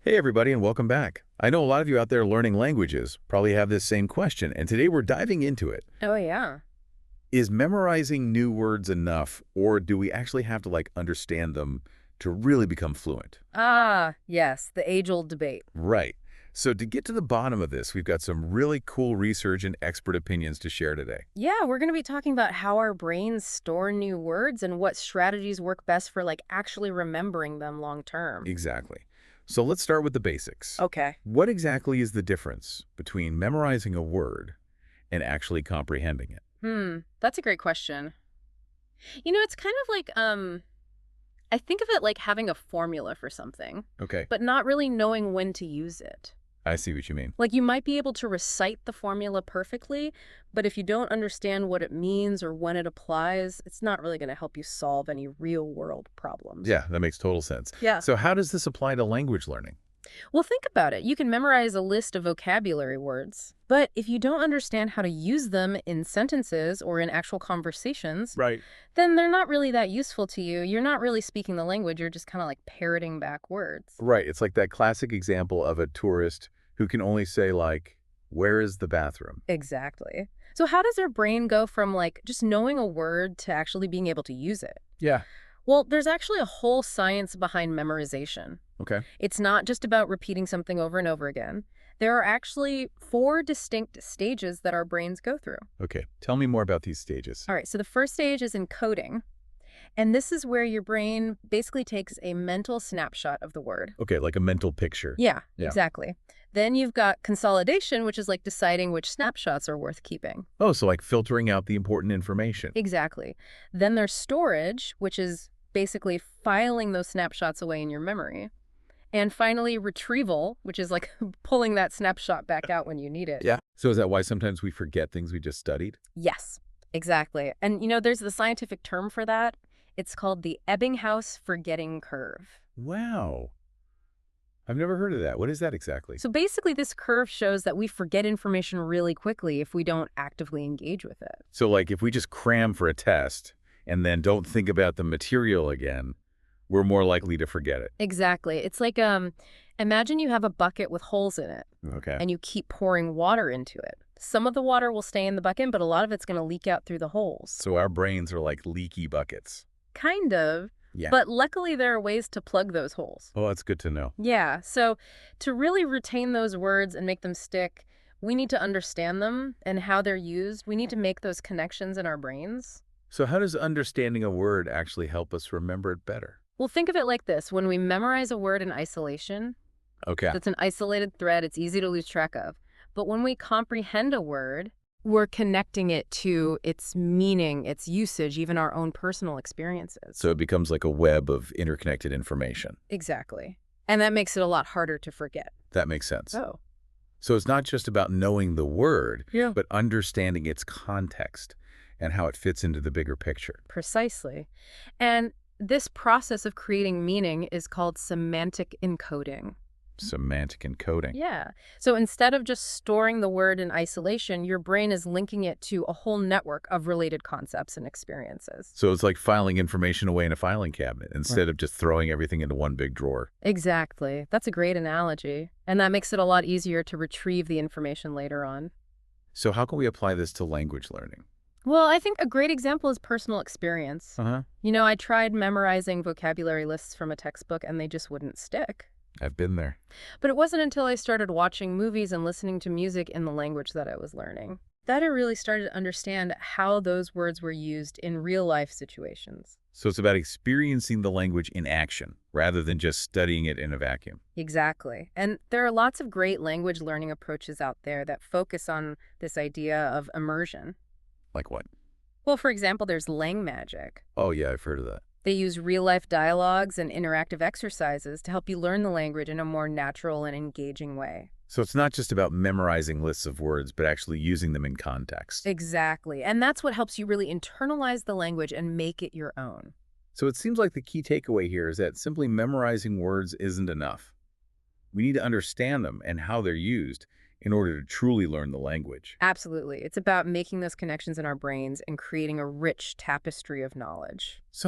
Hey everybody, and welcome back. I know a lot of you out there learning languages probably have this same question, and today we're diving into it. Oh, yeah. Is memorizing new words enough, or do we actually have to understand them to really become fluent? Ah, yes, the age-old debate. Right. So to get to the bottom of this, we've got some really cool research and expert opinions to share today. Yeah, we're going to be talking about how our brains store new words and what strategies work best for actually remembering them long term. Exactly. So let's start with the basics. Okay. What exactly is the difference between memorizing a word and actually comprehending it? That's a great question. It's kind of I think of it like having a formula for something, Okay, but not really knowing when to use it. I see what you mean. Like you might be able to recite the formula perfectly, but if you don't understand what it means or when it applies, it's not really going to help you solve any real-world problems. Yeah, that makes total sense. Yeah. So how does this apply to language learning? Well, think about it. You can memorize a list of vocabulary words, but if you don't understand how to use them in sentences or in actual conversations, Right. then they're not really that useful to you. You're not really speaking the language. You're just kind of like parroting back words. Right. It's like that classic example of a tourist who can only say where is the bathroom? Exactly. So how does our brain go from just knowing a word to actually being able to use it? Yeah. Well, there's actually a whole science behind memorization. Okay. It's not just about repeating something over and over again. There are actually four distinct stages that our brains go through. Okay. Tell me more about these stages. All right, so the first stage is encoding, and this is where your brain basically takes a mental snapshot of the word. Okay, like a mental picture. Yeah, Yeah. exactly. Then you've got consolidation, which is like deciding which snapshots are worth keeping. Oh, so like filtering out the important information. Exactly. Then there's storage, which is basically filing those snapshots away in your memory. And finally, retrieval, which is like pulling that snapshot back out when you need it. Yeah. So is that why sometimes we forget things we just studied? Yes, exactly. And there's the scientific term for that. It's called the Ebbinghaus forgetting curve. Wow. I've never heard of that. What is that exactly? So basically, this curve shows that we forget information really quickly if we don't actively engage with it. So if we just cram for a test and then don't think about the material again, we're more likely to forget it. Exactly. It's like imagine you have a bucket with holes in it Okay. and you keep pouring water into it. Some of the water will stay in the bucket, but a lot of it's going to leak out through the holes. So our brains are like leaky buckets. Kind of. Yeah. But luckily, there are ways to plug those holes. Oh, that's good to know. Yeah. So to really retain those words and make them stick, we need to understand them and how they're used. We need to make those connections in our brains. So how does understanding a word actually help us remember it better? Well, think of it like this. When we memorize a word in isolation, Okay. that's an isolated thread. It's easy to lose track of. But when we comprehend a word, we're connecting it to its meaning, its usage, even our own personal experiences. So it becomes like a web of interconnected information. Exactly. And that makes it a lot harder to forget. That makes sense. Oh. So it's not just about knowing the word, Yeah. but understanding its context and how it fits into the bigger picture. Precisely. And this process of creating meaning is called semantic encoding. Semantic encoding. Yeah. So instead of just storing the word in isolation, your brain is linking it to a whole network of related concepts and experiences. So it's like filing information away in a filing cabinet instead of just throwing everything into one big drawer. Exactly. That's a great analogy. And that makes it a lot easier to retrieve the information later on. So how can we apply this to language learning? Well, I think a great example is personal experience. Uh-huh. I tried memorizing vocabulary lists from a textbook and they just wouldn't stick. I've been there. But it wasn't until I started watching movies and listening to music in the language that I was learning that I really started to understand how those words were used in real-life situations. So it's about experiencing the language in action rather than just studying it in a vacuum. Exactly. And there are lots of great language learning approaches out there that focus on this idea of immersion. Like what? Well, for example, there's Lang Magic. Oh, yeah, I've heard of that. They use real-life dialogues and interactive exercises to help you learn the language in a more natural and engaging way. So it's not just about memorizing lists of words, but actually using them in context. Exactly. And that's what helps you really internalize the language and make it your own. So it seems like the key takeaway here is that simply memorizing words isn't enough. We need to understand them and how they're used in order to truly learn the language. Absolutely. It's about making those connections in our brains and creating a rich tapestry of knowledge. So